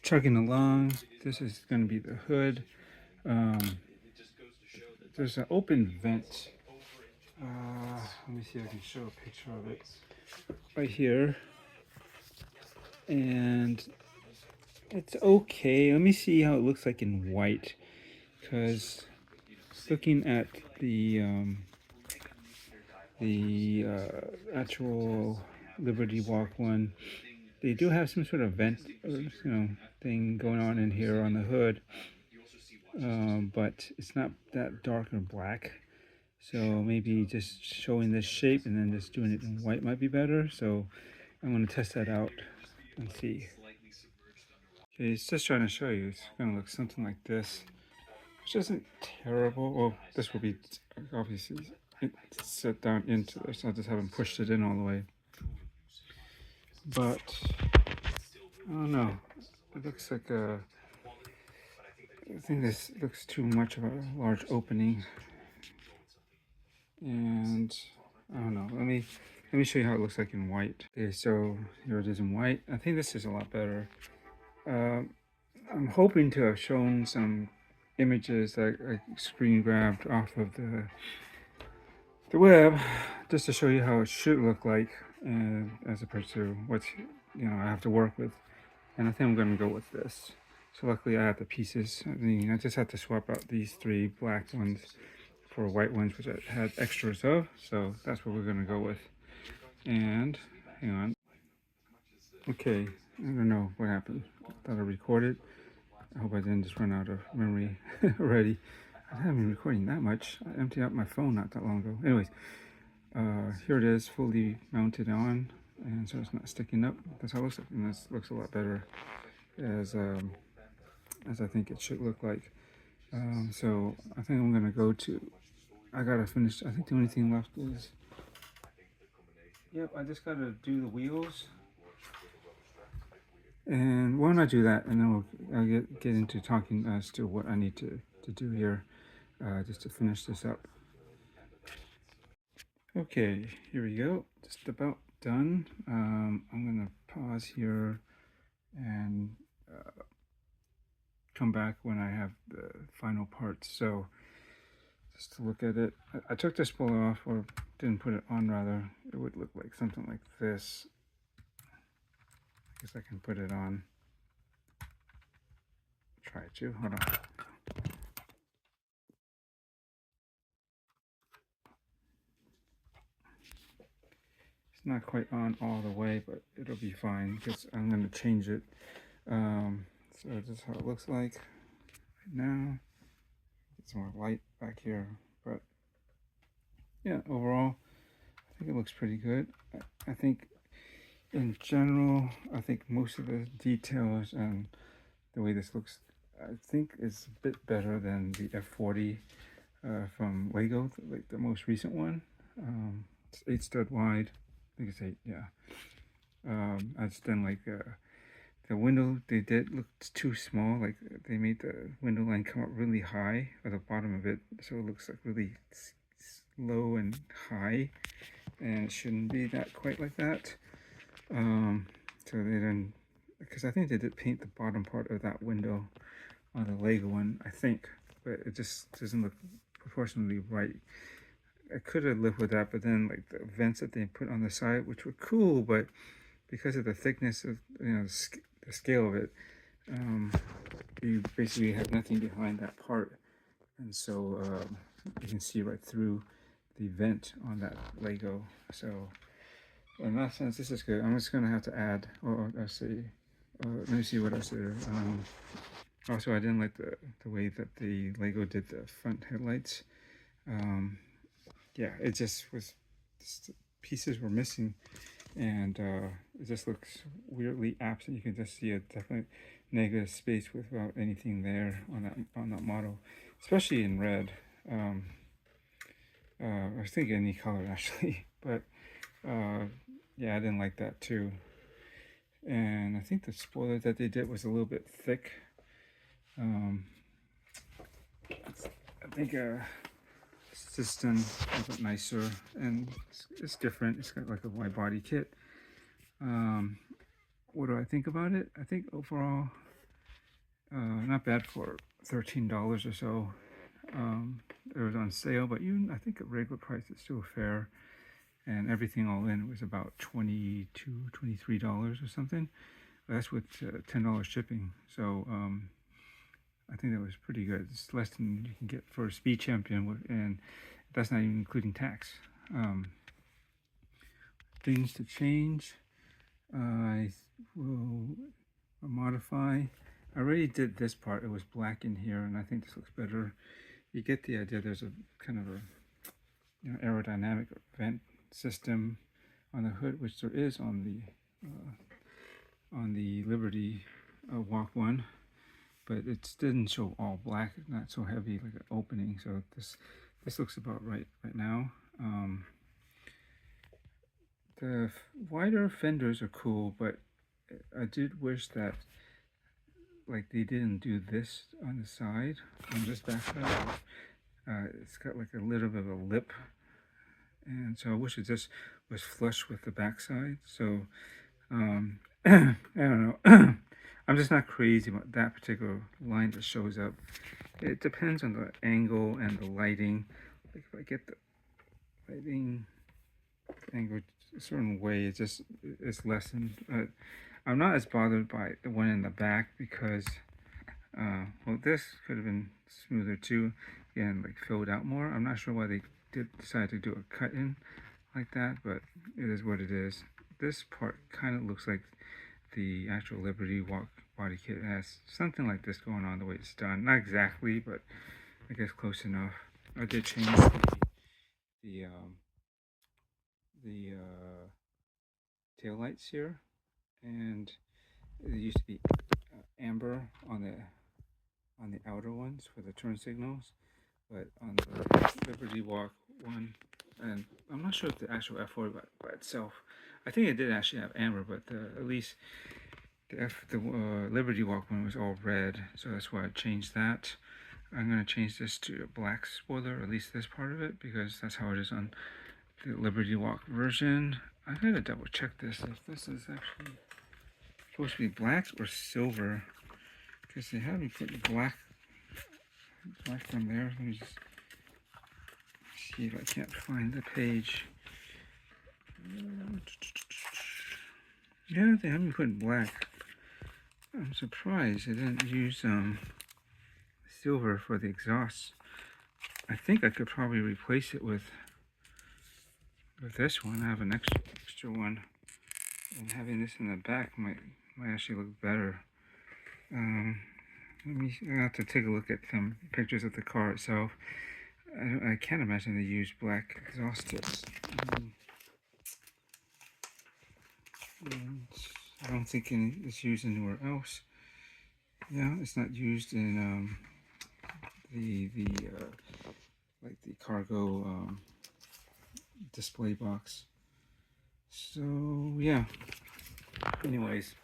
chugging along. This is going to be the hood. Um, there's an open vent. Let me see if I can show a picture of it right here. And it's okay. Let me see how it looks like in white, because looking at the actual Liberty Walk one, they do have some sort of vent or thing going on in here on the hood, but it's not that dark or black. So maybe just showing this shape and then just doing it in white might be better. So I'm going to test that out and see. Okay, it's just trying to show you. It's going to look something like this, which isn't terrible. Well, this will be obviously set down into this. I just haven't pushed it in all the way. But I don't know. It looks like a. I think this looks too much of a large opening. And I don't know. Let me show you how it looks like in white. Okay, so here it is in white. I think this is a lot better. I'm hoping to have shown some images that I screen grabbed off of the web, just to show you how it should look like, as opposed to what I have to work with. And I think I'm going to go with this. So luckily I have the pieces. I just had to swap out these 3 black ones for white ones, which I had extras of. So that's what we're going to go with. And hang on. Okay, I don't know what happened. I thought I recorded. I hope I didn't just run out of memory already. I haven't been recording that much. I emptied out my phone not that long ago. Anyways, here it is, fully mounted on, and so it's not sticking up. That's how it looks like, and this looks a lot better as I think it should look like. So I think I'm gonna go to. I gotta finish. I think the only thing left is. Yep, I just gotta do the wheels. And why don't I do that, and then I'll get into talking as to what I need to do here, just to finish this up. Okay, here we go. Just about done. I'm gonna pause here and come back when I have the final parts. So just to look at it, I took the spoiler off, or didn't put it on rather. It would look like something like this. I guess I can put it on. Try to. Hold on. It's not quite on all the way, but it'll be fine because I'm going to change it. So this is how it looks like right now. Get some more light back here, but yeah, overall, I think it looks pretty good. I think in general, I think most of the details and the way this looks, I think is a bit better than the F40 from Lego, like the most recent one. It's 8 stud wide. I think it's 8, yeah. I just didn't like the window they did looked too small. Like they made the window line come up really high at the bottom of it, so it looks like really low and high, and it shouldn't be that quite like that. So they didn't, because I think they did paint the bottom part of that window on the Lego one, I think, but it just doesn't look proportionally right. I could have lived with that, but then like the vents that they put on the side, which were cool, but because of the thickness of the scale of it, you basically have nothing behind that part, and so you can see right through the vent on that Lego. So in that sense, this is good. I'm just gonna have to add, or let's see, let me see what else there. Also, I didn't like the way that the Lego did the front headlights. Yeah, it just was, just pieces were missing, and it just looks weirdly absent. You can just see a definite negative space without anything there on that model, especially in red. I was thinking any color actually, but yeah, I didn't like that too. And I think the spoiler that they did was a little bit thick. I think it's just done a bit nicer, and it's different. It's got like a wide body kit. What do I think about it? I think overall not bad for $13 or so. It was on sale, but even I think at regular price it's still fair. And everything all in was about $22, $23 or something. That's with $10 shipping. So I think that was pretty good. It's less than you can get for a Speed Champion, and that's not even including tax. Things to change. I will modify. I already did this part. It was black in here, and I think this looks better. You get the idea. There's a kind of a aerodynamic vent system on the hood, which there is on the Liberty Walk one, but it didn't show all black, not so heavy like an opening. So this looks about right now. The wider fenders are cool, but I did wish that like they didn't do this on the side, on this back side. It's got like a little bit of a lip, and so I wish it just was flush with the backside. So I don't know. I'm just not crazy about that particular line that shows up. It depends on the angle and the lighting. Like if I get the lighting angle a certain way, it's lessened. But I'm not as bothered by the one in the back because well, this could have been smoother too, and like filled out more. I'm not sure why they did decide to do a cut in like that, but it is what it is. This part kind of looks like the actual Liberty Walk body kit. It has something like this going on the way it's done. Not exactly, but I guess close enough. I did change the tail lights here, and it used to be amber on the outer ones for the turn signals, but on the Liberty Walk one, and I'm not sure if the actual F40 by itself, I think it did actually have amber, but at least the Liberty Walk one was all red, so that's why I changed that. I'm going to change this to a black spoiler, at least this part of it, because that's how it is on the Liberty Walk version. I gotta double check this, if this is actually supposed to be black or silver, because they have me put black from there. Let me just see if I can't find the page. Yeah, they have me put black. I'm surprised they didn't use silver for the exhaust. I think I could probably replace it with this one. I have an extra one, and having this in the back might actually look better. I have to take a look at some pictures of the car itself. I can't imagine they use black exhaust tips. And I don't think it's used anywhere else. Yeah, it's not used in like the cargo display box. So yeah. Anyways,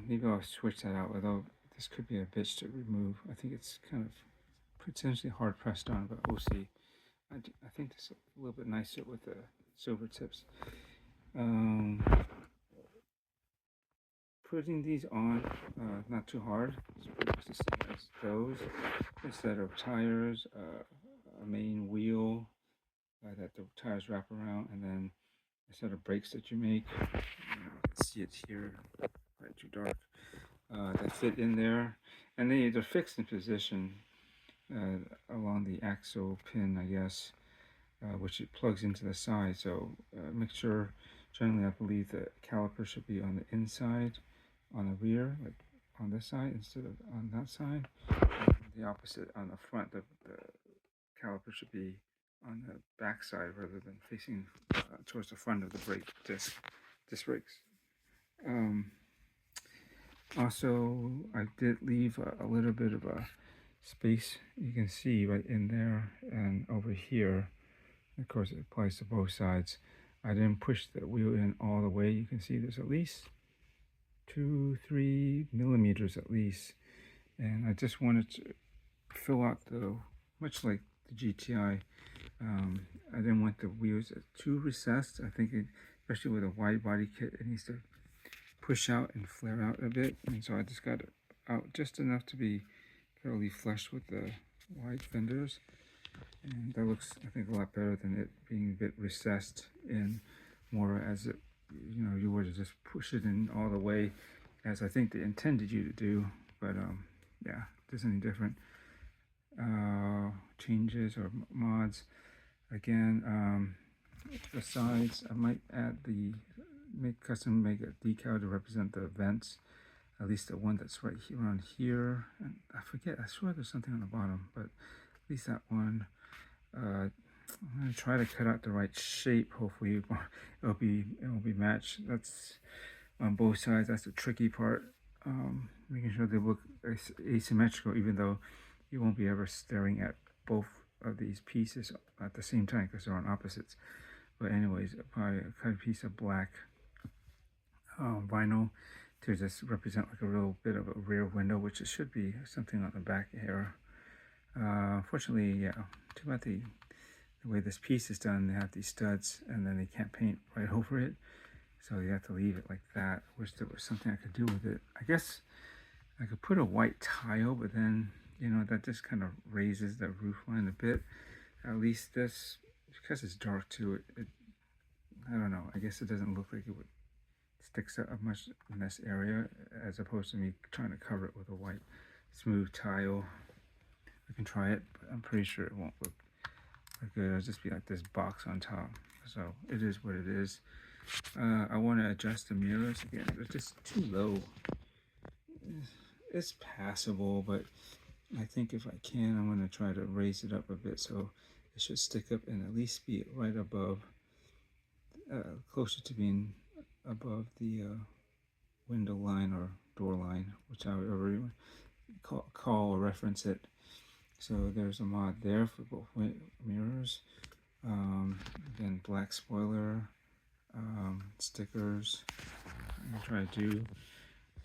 maybe I'll switch that out. Although this could be a bitch to remove. I think it's kind of potentially hard pressed on, but we'll see. I think this is a little bit nicer with the silver tips. Putting these on, not too hard. It's pretty much the same as those. A set of tires, a main wheel that the tires wrap around, and then a set of brakes that you make. You can see it here, quite too dark. That fit in there, and they're fixed in position along the axle pin, I guess, which it plugs into the side. So make sure, generally I believe the caliper should be on the inside, on the rear, like on this side instead of on that side. And the opposite on the front, the caliper should be on the back side rather than facing towards the front of the brake disc brakes. Also, I did leave a little bit of a space, you can see right in there and over here. Of course, it applies to both sides. I didn't push the wheel in all the way. You can see there's at least 2-3 millimeters at least, and I just wanted to fill out much like the GTI, I didn't want the wheels too recessed. I think especially with a wide body kit, it needs to push out and flare out a bit, and so I just got out just enough to be fairly flush with the wide fenders. And that looks, I think, a lot better than it being a bit recessed in, more as it, you were to just push it in all the way as I think they intended you to do. But yeah, if there's any different changes or mods, again, the sides, I might add make a decal to represent the vents, at least the one that's right here around here. And I forget, I swear there's something on the bottom, but at least that one. I'm gonna try to cut out the right shape. Hopefully it'll be matched. That's on both sides. That's the tricky part. Making sure they look asymmetrical, even though you won't be ever staring at both of these pieces at the same time because they're on opposites. But anyways, probably cut a piece of black vinyl to just represent like a little bit of a rear window, which it should be something on the back here. Unfortunately, yeah, too bad the way this piece is done, they have these studs and then they can't paint right over it, so you have to leave it like that. I wish there was something I could do with it. I guess I could put a white tile, but then, that just kind of raises the roof line a bit. At least this, because it's dark too, I don't know, I guess it doesn't look like it would stick up much in this area, as opposed to me trying to cover it with a white smooth tile. I can try it, but I'm pretty sure it won't look good. It'll just be like this box on top. So it is what it is. I want to adjust the mirrors again. They're just too low. It's passable, but I think if I can, I'm going to try to raise it up a bit so it should stick up and at least be right above, closer to being above the window line or door line, whichever you call or reference it. So there's a mod there for both mirrors. Again, black spoiler, stickers. I'm gonna try to do.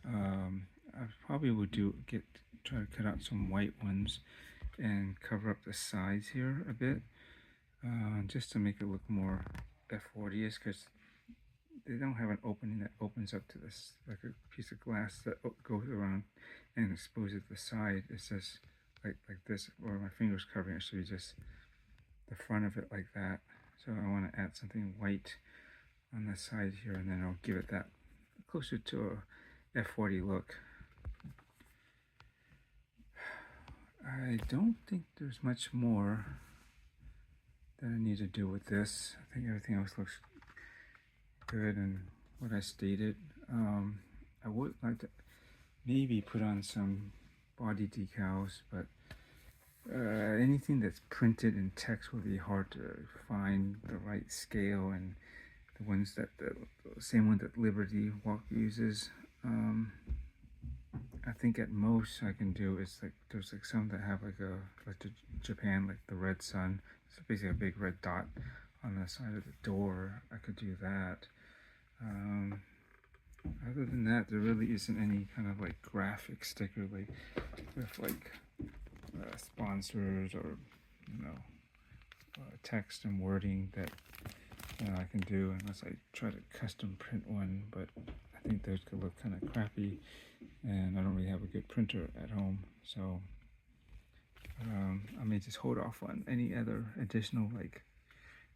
I probably would try to cut out some white ones and cover up the sides here a bit, just to make it look more F40ish, because they don't have an opening that opens up to this, like a piece of glass that goes around and exposes the side. It's just like this, or my fingers covering it, should be just the front of it like that. So I want to add something white on the side here, and then I'll give it that closer to a F40 look. I don't think there's much more that I need to do with this. I think everything else looks good and what I stated. I would like to maybe put on some body decals, but anything that's printed in text will be hard to find the right scale, and the ones that the same one that Liberty Walk uses. I think at most I can do is there's some that have like the Japan, like the red sun. It's basically a big red dot on the side of the door. I could do that. Other than that, there really isn't any kind of like graphic sticker with sponsors or text and wording that I can do, unless I try to custom print one. But I think those could look kind of crappy, and I don't really have a good printer at home, so I may just hold off on any other additional like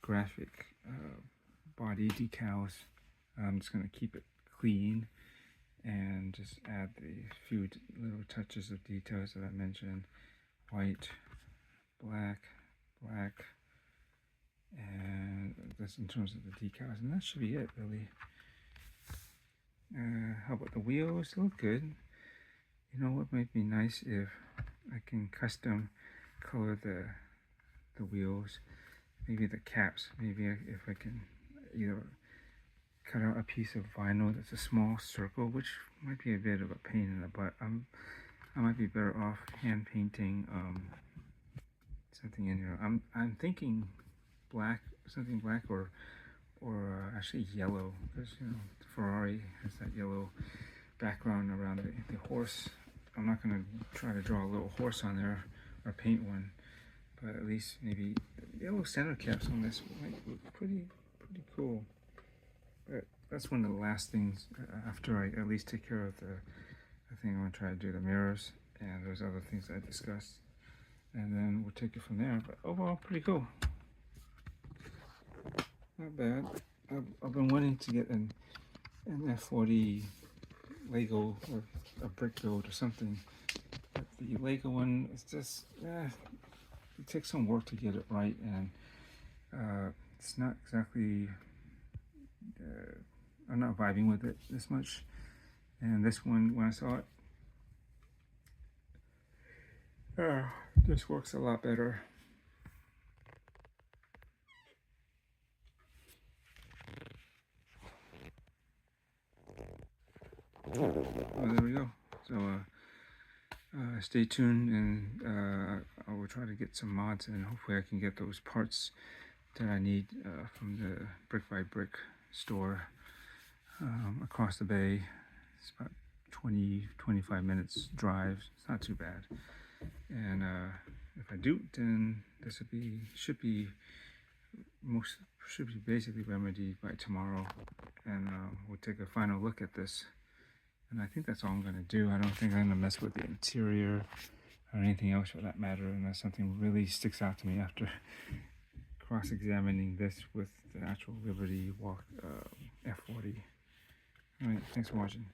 graphic body decals. I'm just going to keep it clean and just add the few little touches of details that I mentioned: white, black, and that's in terms of the decals, and that should be it really. How about the wheels? They look good. You know what might be nice, if I can custom color the wheels, maybe the caps. Maybe if I can either cut out a piece of vinyl that's a small circle, which might be a bit of a pain in the butt. I might be better off hand painting something in here. I'm thinking black, something black, or actually yellow, because Ferrari has that yellow background around the horse. I'm not going to try to draw a little horse on there or paint one, but at least maybe yellow center caps on this might look pretty cool. But that's one of the last things after I at least take care of the I think I'm going to try to do the mirrors and those other things I discussed. And then we'll take it from there. But overall, pretty cool. Not bad. I've been wanting to get an F40 Lego or a brick build or something. But the Lego one is just, it takes some work to get it right, and it's not exactly, I'm not vibing with it this much. And this one, when I saw it, this works a lot better. Oh, there we go. So stay tuned, and I will try to get some mods, and hopefully I can get those parts that I need from the Brick by Brick store across the bay. It's about 20-25 minutes drive. It's not too bad. And if I do, then this should be basically remedied by tomorrow, and we'll take a final look at this. And I think that's all I'm going to do. I don't think I'm going to mess with the interior or anything else for that matter, unless something really sticks out to me after cross-examining this with the actual Liberty Walk F40. All right, thanks for watching.